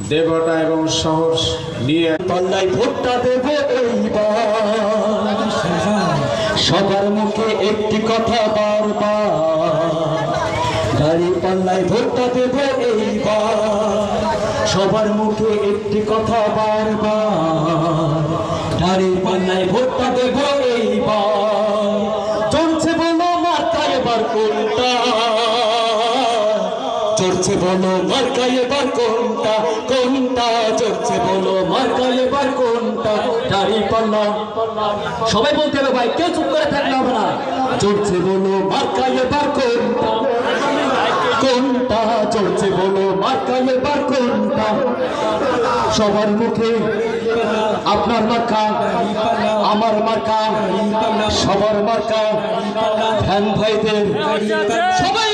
দেবতা এবং শহর নিয়ে পাল্লায় ভোটটা দেব এইবার, সবার মুখে একটি কথা বারবার, দাঁড়িয়ে পাল্লায় ভোটটা দেব এইবার, সবার মুখে একটি কথা বারবার, দাঁড়িয়ে পাল্লায় ভোটটা দেব এইবার। চলছে বলো মার্কা এবার কোনটা, চলছে বলো মার্কা এবার কোনটা, কোনটা চলছে বলো মার্কা এবার কোনটা, দাঁড়িয়ে পাল্লা সবাই বলতে হবে ভাই, কেউ চুপ করে থাকলে হবে না। চলছে বলো মার্কা এবার কোনটা, কোনটা চলছে বলো মার্কা এবার কোনটা, সবার মুখে আপনার মার্কা আমার মার্কা সবার মার্কা, ধ্যান ভাইদের সবাই